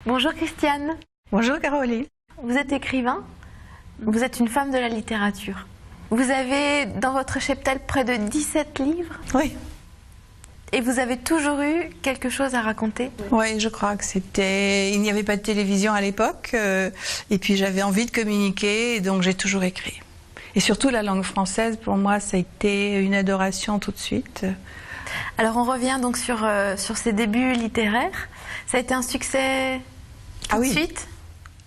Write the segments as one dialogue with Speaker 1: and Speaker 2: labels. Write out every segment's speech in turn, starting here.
Speaker 1: Bonjour Christiane.
Speaker 2: Bonjour Caroline.
Speaker 1: Vous êtes écrivain, vous êtes une femme de la littérature. Vous avez dans votre cheptel près de 17 livres.
Speaker 2: Oui.
Speaker 1: Et vous avez toujours eu quelque chose à raconter?
Speaker 2: Oui, je crois que c'était... Il n'y avait pas de télévision à l'époque, et puis j'avais envie de communiquer, et donc j'ai toujours écrit. Et surtout la langue française, pour moi, ça a été une adoration tout de suite.
Speaker 1: Alors on revient donc sur ces débuts littéraires. Ça a été un succès tout de suite?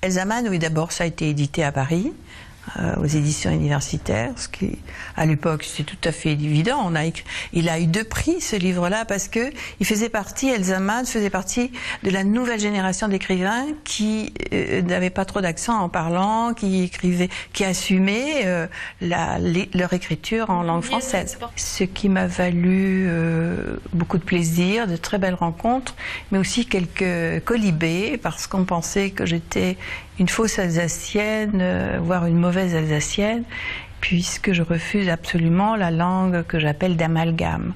Speaker 2: Elsa Mann, oui, d'abord ça a été édité à Paris, aux éditions universitaires, ce qui, à l'époque, c'était tout à fait évident. Il a eu 2 prix, ce livre-là, parce que il faisait partie, Elsa Mann faisait partie de la nouvelle génération d'écrivains qui n'avaient pas trop d'accent en parlant, qui assumaient leur écriture en langue française. Ce qui m'a valu beaucoup de plaisir, de très belles rencontres, mais aussi quelques colibés, parce qu'on pensait que j'étais une fausse alsacienne, voire une mauvaise alsacienne, puisque je refuse absolument la langue que j'appelle d'amalgame.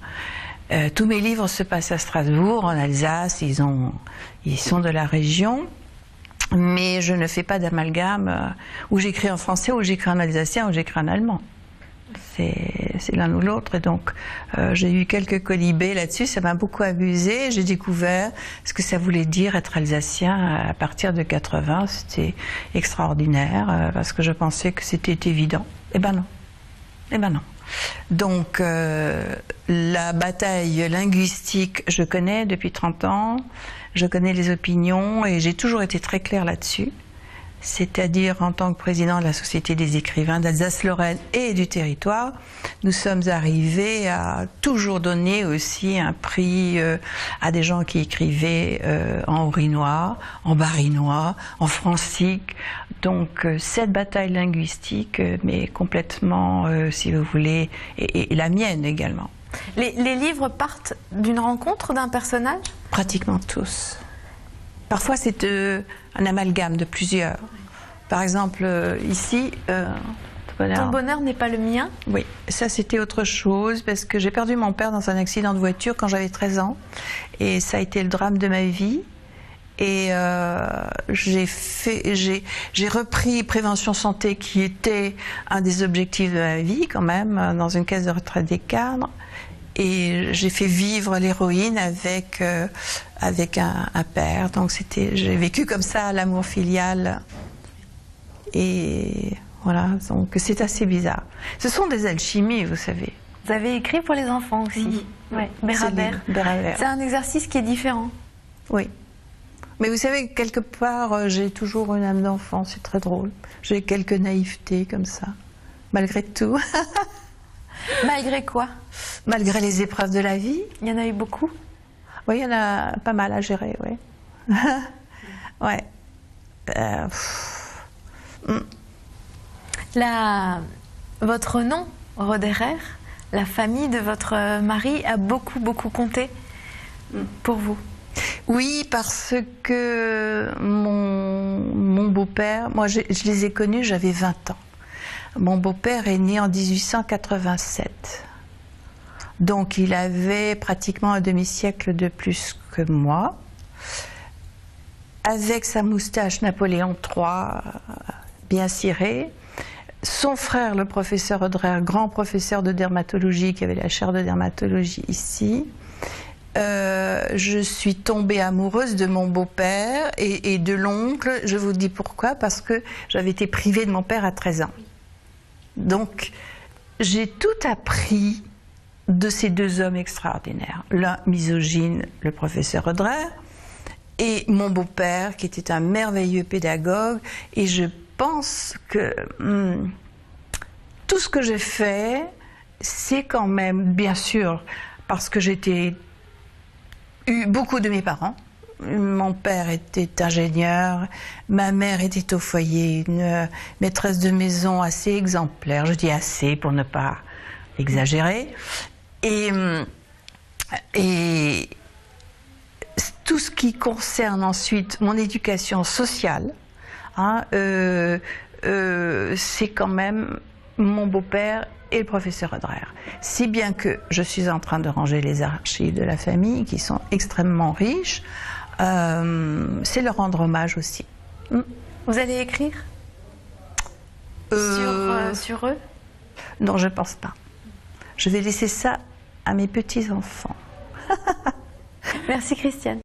Speaker 2: Tous mes livres se passent à Strasbourg, en Alsace, ils sont de la région, mais je ne fais pas d'amalgame où j'écris en français, où j'écris en alsacien, où j'écris en allemand. C'est l'un ou l'autre, et donc j'ai eu quelques colibés là-dessus, ça m'a beaucoup amusé. J'ai découvert ce que ça voulait dire être alsacien à partir de 80, c'était extraordinaire, parce que je pensais que c'était évident. Eh ben non, eh ben non. Donc la bataille linguistique, je connais depuis 30 ans, je connais les opinions, et j'ai toujours été très claire là-dessus. C'est-à-dire en tant que président de la Société des écrivains d'Alsace-Lorraine et du territoire, nous sommes arrivés à toujours donner aussi un prix à des gens qui écrivaient en haut-rhinois, en bas-rhinois, en francique. Donc cette bataille linguistique m'est complètement, si vous voulez, et la mienne également.
Speaker 1: Les livres partent d'une rencontre d'un personnage?
Speaker 2: Pratiquement tous. Parfois c'est un amalgame de plusieurs. Par exemple, ici...
Speaker 1: Ton bonheur n'est pas le mien?
Speaker 2: Oui, ça c'était autre chose, parce que j'ai perdu mon père dans un accident de voiture quand j'avais 13 ans. Et ça a été le drame de ma vie. Et j'ai repris Prévention Santé, qui était un des objectifs de ma vie quand même, dans une caisse de retraite des cadres. Et j'ai fait vivre l'héroïne avec un père. Donc j'ai vécu comme ça l'amour filial. Et voilà, donc c'est assez bizarre. Ce sont des alchimies, vous savez.
Speaker 1: Vous avez écrit pour les enfants aussi. Ouais, Bérabère. C'est un exercice qui est différent.
Speaker 2: Oui. Mais vous savez, quelque part, j'ai toujours une âme d'enfant, c'est très drôle. J'ai quelques naïvetés comme ça, malgré tout.
Speaker 1: Malgré quoi?
Speaker 2: Malgré les épreuves de la vie.
Speaker 1: Il y en a eu beaucoup?
Speaker 2: Oui, il y en a pas mal à gérer, oui. Ouais.
Speaker 1: Votre nom, Roderer, la famille de votre mari a beaucoup compté pour vous?
Speaker 2: Oui, parce que mon beau-père, moi je les ai connus, j'avais 20 ans. Mon beau-père est né en 1887. Donc il avait pratiquement un demi-siècle de plus que moi. Avec sa moustache Napoléon III bien cirée. Son frère, le professeur Roderer, grand professeur de dermatologie, qui avait la chaire de dermatologie ici. Je suis tombée amoureuse de mon beau-père et de l'oncle. Je vous dis pourquoi, parce que j'avais été privée de mon père à 13 ans. Donc, j'ai tout appris de ces 2 hommes extraordinaires. L'un misogyne, le professeur Roderer, et mon beau-père, qui était un merveilleux pédagogue. Et je pense que tout ce que j'ai fait, c'est quand même, bien sûr, parce que j'ai eu beaucoup de mes parents. Mon père était ingénieur, ma mère était au foyer, une maîtresse de maison assez exemplaire, je dis assez pour ne pas exagérer. Et tout ce qui concerne ensuite mon éducation sociale, hein, c'est quand même mon beau-père et le professeur Roderer. Si bien que je suis en train de ranger les archives de la famille, qui sont extrêmement riches. C'est leur rendre hommage aussi.
Speaker 1: Vous allez écrire sur eux?
Speaker 2: Non, je ne pense pas. Je vais laisser ça à mes petits-enfants.
Speaker 1: Merci Christiane.